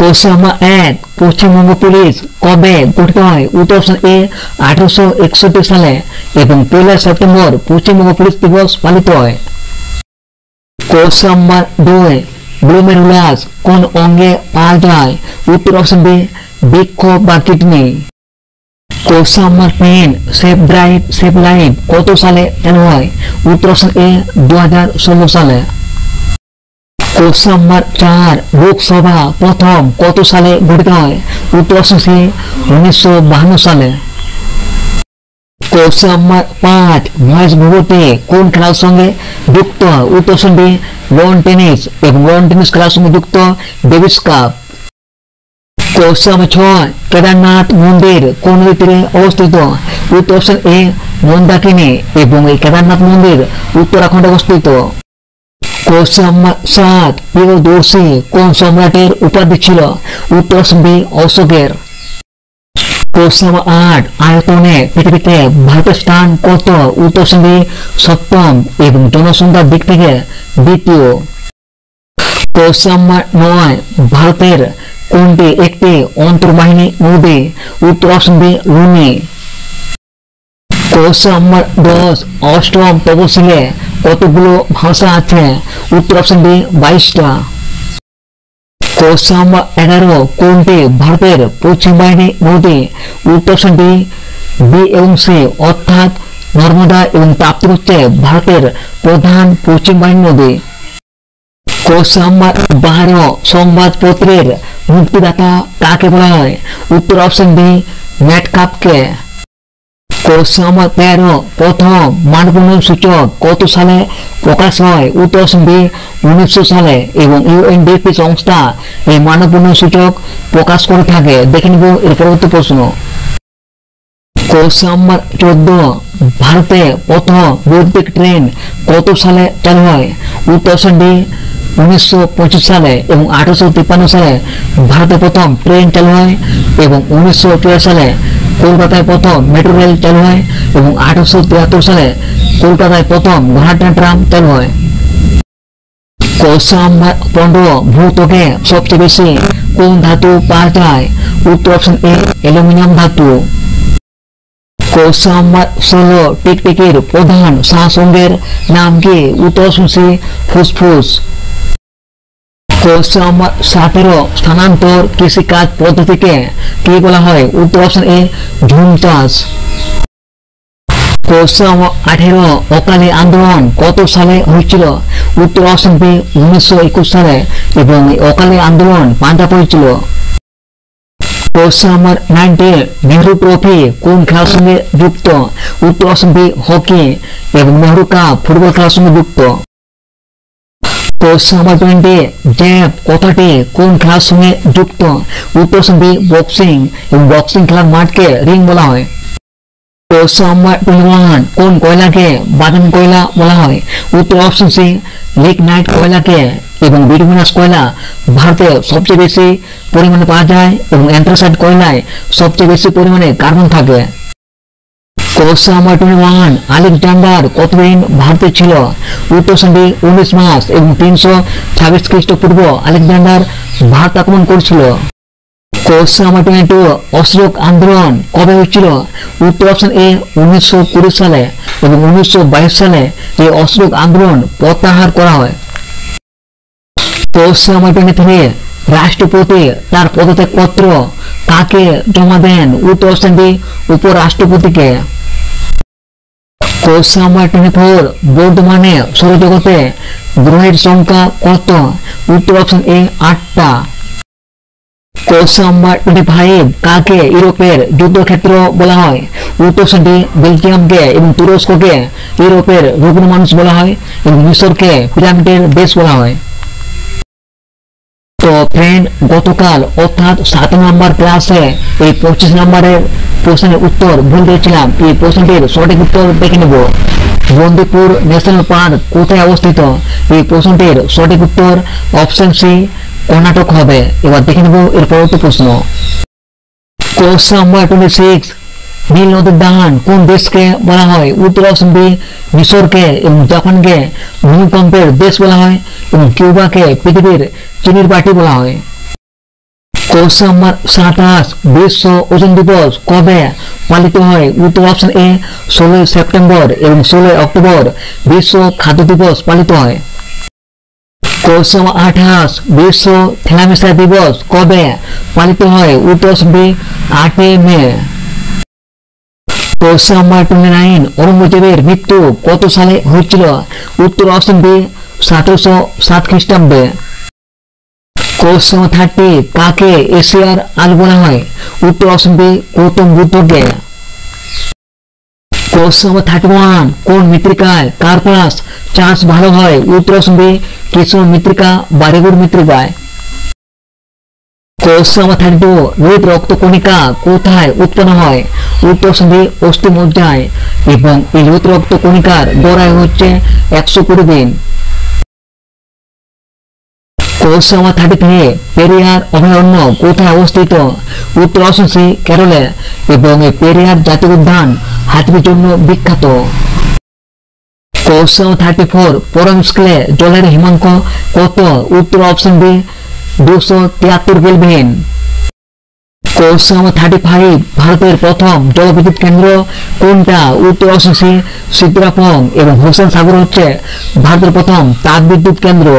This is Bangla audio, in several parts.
কোশ্চেন নাম্বার 1, পশ্চিমবঙ্গ পুলিশ কবে গঠিত হয়? উত্তর অপশন এ 1861 সালে এবং 1 সেপ্টেম্বর পশ্চিমবঙ্গ পুলিশ দিবস পালিত হয়। কোশ্চেন নাম্বার 2, গ্লোমেরুলাস কোন অঙ্গে পাওয়া যায়? উত্তর অপশন বি বৃক্ক বা kidney. Question number 3, save drive save life কত সালে চালু হয়? উত্তর অপশন এ 2016 সালে। কোশ্চেন নাম্বার 4, লোকসভা প্রথম কত সালে গঠিত হয়? উত্তর অপশন সি 1952 সালে। কোশ্চেন নাম্বার 5, মহেশ ভূপতি কোন খেলার সঙ্গে যুক্ত? উত্তর অপশন বি লন টেনিস এবং লন টেনিস খেলার সঙ্গে যুক্ত Davis Cup. Question number 6, Kedarnath মন্দির কোন নদীর তীরে অবস্থিত? উত্তর অপশন এ মন্দাকিনী এবং এই কেদারনাথ মন্দির উত্তরাখণ্ডে অবস্থিত। কোশ্চেন নাম্বার 7, প্রিয়দর্শী কোন সম্রাটের উপাধি ছিল? উত্তর অপশন বি অশোকের। কোশ্চেন নাম্বার 8, আয়তনে পৃথিবীতে ভারতের স্থান কত? উত্তর অপশন বি সপ্তম এবং জনসংখ্যার দিক থেকে দ্বিতীয়। কোশ্চেন নাম্বার 9, ভারতের কোনটি একটি অন্তর্বাহিনী নদী? উত্তর option B Luni. Question number 10, অষ্টম তপশিলে কতগুলো ভাষা আছে? উত্তর অপশন বি 22টা। কোশ্চেন নাম্বার 11, কোনটি ভারতের পশ্চিম বাহিনী নদী? উত্তর অপশন বি এবং সি অর্থাৎ নর্মদা এবং তাপ্তি হচ্ছে ভারতের প্রধান পশ্চিম বাহিনী নদী। কোশ্চেন নাম্বার 12, সংবাদপত্রের মুক্তিদাতা কাকে বলা হয়? উত্তর অপশন বি ম্যাটকাপকে। কোশ্চেন নাম্বার 13, প্রথম মানব উন্নয়ন সূচক কত সালে প্রকাশ হয়? উত্তর অপশন বি 1900 সালে এবং ইউএনডিপি সংস্থা এই মানব উন্নয়ন সূচক প্রকাশ করে থাকে। দেখে নিব এর পরবর্তী প্রশ্ন। কোশ্চেন নাম্বার 14, ভারতে প্রথম বৈদ্যুতিক ট্রেন কত সালে চালু হয়? উত্তর অপশন ডি 1925 সালে এবং 1853 সালে ভারতে প্রথম ট্রেন চালু হয় এবং 1904 সালে কলকাতায় প্রথম মেট্রো রেল চালু হয় এবং 1873 সালে কলকাতায় প্রথম ঘোড়ার ট্রাম চালু হয়। কোশ্চেন নাম্বার 15, ভূত্বকে সবচেয়ে বেশি কোন ধাতু পাওয়া যায়? উত্তর অপশন এ অ্যালুমিনিয়াম ধাতু। কোশ্চেন নাম্বার 16, টিকটিকির প্রধান শ্বাসঅঙ্গের নাম কি? উত্তর অপশন সি ফুসফুস। কোশ্চেন নাম্বার 17, স্থানান্তর কৃষিকাজ পদ্ধতিকে কি বলা হয়? উত্তর অপশন এ ঝুম চাষ। কোশ্চেন নাম্বার 18, অকালি আন্দোলন কত সালে হয়েছিল? উত্তর অপশন বি 1921 সালে এবং অকালি আন্দোলন পাঞ্জাব হয়েছিল। কোশ্চেন নাম্বার 19, নেহরু ট্রফি কোন খেলার সঙ্গে যুক্ত? উত্তর অপশন বি হকি এবং নেহরু কাপ ফুটবল খেলার সঙ্গে যুক্ত। কোশ্চেন নাম্বার 20, জ্যাব কথাটি কোন খেলার সঙ্গে যুক্ত? উত্তর অপশন বি বক্সিং এবং বক্সিং খেলার মাঠকে রিং বলা হয়। কোশ্চেন নাম্বার 21, কোন কয়লাকে বাদামি কয়লা বলা হয়? উত্তর অপশন সি লিগনাইট কয়লাকে এবং বিটুমিনাস কয়লা ভারতে সবচেয়ে বেশি পরিমাণে পাওয়া যায় এবং অ্যান্থ্রাসাইট কয়লায় সবচেয়ে বেশি পরিমাণে কার্বন থাকে। কোশ্চেন নাম্বার 21, আলেকজান্ডার কতদিন ভারতে ছিল? উত্তর অপশন বি 19 মাস এবং 326 খ্রিস্টপূর্ব আলেকজান্ডার ভারত আক্রমণ করেছিল। কোশ্চেন নাম্বার 22, অশোক আন্দোলন কবে হয়েছিল? উত্তর অপশন এ 1920 সালে এবং 1922 সালে এই অশোক আন্দোলন প্রত্যাহার করা হয়। কোশ্চেন নাম্বার 23, রাষ্ট্রপতি তার পদত্যাগপত্র কাকে জমা দেন? উত্তর অপশন বি উপরাষ্ট্রপতিকে। কোশ্চেন নাম্বার 24, বর্তমানে সৌরজগতে গ্রহের সংখ্যা কত? উত্তর অপশন এ 8টা। কোশ্চেন নাম্বার 25, কাকে ইউরোপের যুদ্ধক্ষেত্র বলা হয়? উত্তর অপশন ডি বেলজিয়ামকে এবং তুরস্ককে ইউরোপের রুগ্ন মানুষ বলা হয় এবং মিশরকে পিরামিডের দেশ বলা হয়। তো ফ্রেন্ড, গতকাল অর্থাৎ 7 নম্বর ক্লাসে এই 25 নম্বরের প্রশ্নের উত্তর ভুল দিয়েছিলাম। এই প্রশ্নটির সঠিক উত্তর দেখে নেব। বন্দিপুর ন্যাশনাল পার্ক কোথায় অবস্থিত? এই প্রশ্নটির সঠিক উত্তর অপশন সি কর্ণাটক হবে। এবার দেখে নেব এর পরবর্তী প্রশ্ন। কোশ্চেন নাম্বার 26, নীল নদের দাহান কোন দেশকে বলা হয়? উত্তর অপশন বি মিশরকে এবং জাপানকে ভূমিকম্পের দেশ বলা হয় এবং কিউবাকে পৃথিবীর চিনির বাটি বলা হয়। কোশ্চেন নাম্বার 27 বিশ্ব ওজন দিবস কবে পালিত হয়? উত্তর অপশন এ 16 সেপ্টেম্বর এবং 16 অক্টোবর বিশ্ব খাদ্য দিবস পালিত হয়। কোশ্চেন নাম্বার 28 বিশ্ব থ্যালামিসা দিবস কবে পালিত হয়? উত্তর অপশন বি 8 মে। কোশ্চেন নাম্বার 29 ঔরঙ্গজেবের মৃত্যু কত সালে হয়েছিল? উত্তর অপশন বি 1707 খ্রিস্টাব্দে। কোশ্চেন নাম্বার 30 কাকে এশিয়ার আলো বলা হয়? উত্তর অপশন বি গৌতম বুদ্ধকে। কোশ্চেন নাম্বার 31 কোন মৃত্তিকায় কার্পাস চাষ ভালো হয়? উত্তর অপশন বি কৃষ্ণ মৃত্তিকা বা রেগুর মৃত্তিকায়। কোশ্চেন নাম্বার 32 লোহিত রক্তকণিকা কোথায় উৎপন্ন হয়? উত্তর অপশন বি অস্থিমজ্জায় এবং এই লোহিত রক্তকণিকার গড়ায় হচ্ছে 120 দিন। কোশ্চেন নাম্বার 33 পেরিয়ার অভয়ারণ্য কোথায় অবস্থিত? উত্তর অপশন সি কেরলে এবং এই পেরিয়ার জাতীয় উদ্যান হাতির জন্য বিখ্যাত। কোশ্চেন নাম্বার 34 পরম স্কেলে জলের হিমাঙ্ক কত? উত্তর option B 273 kelvin. Question number 35 ভারতের প্রথম জলবিদ্যুৎ কেন্দ্র কোনটা? উত্তর অপশন সি সিদ্রাপং এবং হোসেন সাগর হচ্ছে ভারতের প্রথম তাপবিদ্যুৎ কেন্দ্র।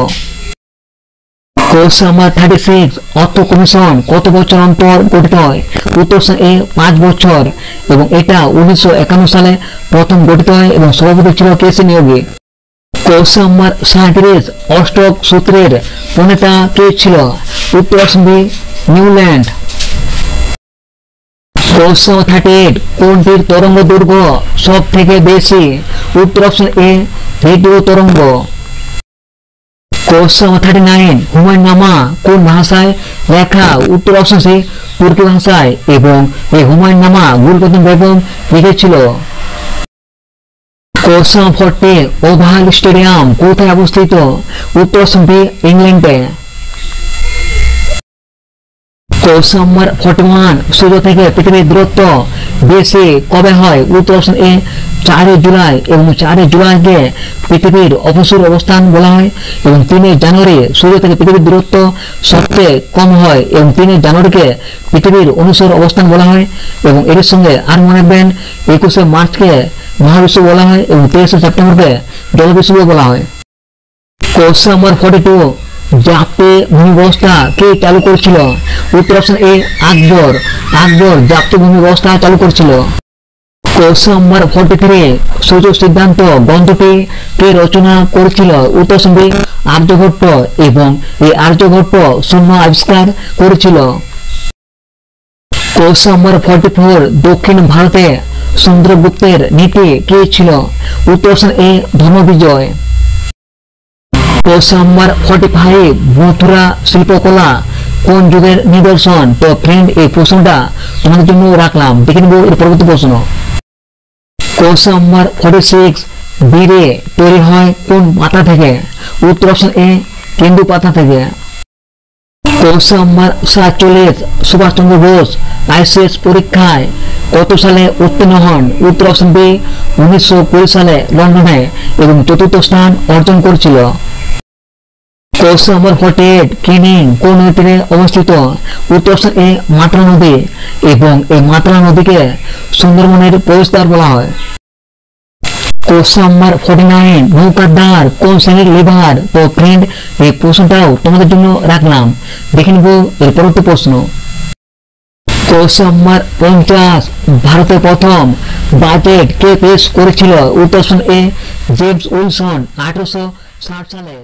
কোশ্চেন নাম্বার 36 অর্থ কমিশন কত বছর অন্তর গঠিত হয়? উত্তর অপশন এ 5 বছর এবং এটা 1951 সালে প্রথম গঠিত হয় এবং সভাপতি ছিল কেসি নিয়োগী। কোশ্চেন নাম্বার 37 অষ্টক সূত্রের প্রণেতা কে ছিল? উত্তর option B Newland. Question number 38 কোনটির তরঙ্গ দৈর্ঘ্য সব থেকে বেশি? উত্তর অপশন এ রেডিও তরঙ্গ। কোশ্চেন নাম্বার 39 হুমায়ুন নামা কোন ভাষায় লেখা? উত্তর অপশন সি তুর্কি ভাষায় এবং এই হুমায়ুন নামা গুলবদন বেগম লিখেছিল। কোশ্চেন নাম্বার 40 ওভাল স্টেডিয়াম কোথায় অবস্থিত? উত্তর অপশন বি ইংল্যান্ডে। কোশ্চেন নাম্বার 41 সূর্য থেকে পৃথিবীর দূরত্ব বেশি কবে হয়? উত্তর অপশন এ 4 জুলাই এবং 4 জুলাইকে পৃথিবীর অপসূর অবস্থান বলা হয় এবং 3 জানুয়ারি সূর্য থেকে পৃথিবীর দূরত্ব সবচেয়ে কম হয় এবং 3 জানুয়ারিকে পৃথিবীর অনুসর অবস্থান বলা হয় এবং এর সঙ্গে আর মনে রাখবেন 21 মার্চকে মহাবিশ্ব বলা হয় এবং 23 সেপ্টেম্বরকে জলবিশ্ব বলা হয়। কোশ্চেন নাম্বার 42 জাপ্তে ভূমি ব্যবস্থা কে চালু করেছিল? উত্তর অপশন এ আকবর জাপ্তে ভূমি ব্যবস্থা চালু করেছিল। কোশ্চেন নাম্বার 43 সূর্য সিদ্ধান্ত গ্রন্থটি কে রচনা করেছিল? উত্তর অপশন বি আর্যভট্ট এবং এই আর্যভট্ট শূন্য আবিষ্কার করেছিল। কোশ্চেন নাম্বার 44 দক্ষিণ ভারতে চন্দ্রগুপ্তের নীতি কে ছিল? উত্তর অপশন এ ধর্মবিজয়। কোশ্চেন নাম্বার 45 মথুরা শিল্পকলা কোন যুগের নিদর্শন? তো ফ্রেন্ড এই প্রশ্নটা তোমাদের জন্য রাখলাম, দেখে নেব এর পরবর্তী প্রশ্ন। কোশ্চেন নাম্বার 46 বীরে তৈরি হয় কোন পাতা থেকে? উত্তর অপশন এ কেন্দু পাতা থেকে। Question number 47 Subhas Chandra Bose ICS পরীক্ষায় কত সালে উত্তীর্ণ হন? উত্তর অপশন বি 1920 সালে লন্ডনে এবং 4র্থ স্থান অর্জন করেছিল। কোশ্চেন নাম্বার 48 ক্যানিং কোন নদীতে অবস্থিত? উত্তর অপশন এ মাত্রা নদী এবং এই মাত্রা নদীকে সুন্দরবনের প্রবেশদ্বার বলা হয়। কোশ্চেন নাম্বার 49 নৌকার দ্বার কোন শ্রেণীর লিভার? তো ফ্রেন্ড এই প্রশ্নটাও তোমাদের জন্য রাখলাম, দেখে নেব এর পরবর্তী প্রশ্ন। কোশ্চেন নাম্বার 50 ভারতের প্রথম বাজেট কে পেশ করেছিল? উত্তর অপশন এ জেমস উইলসন 1860 সালে।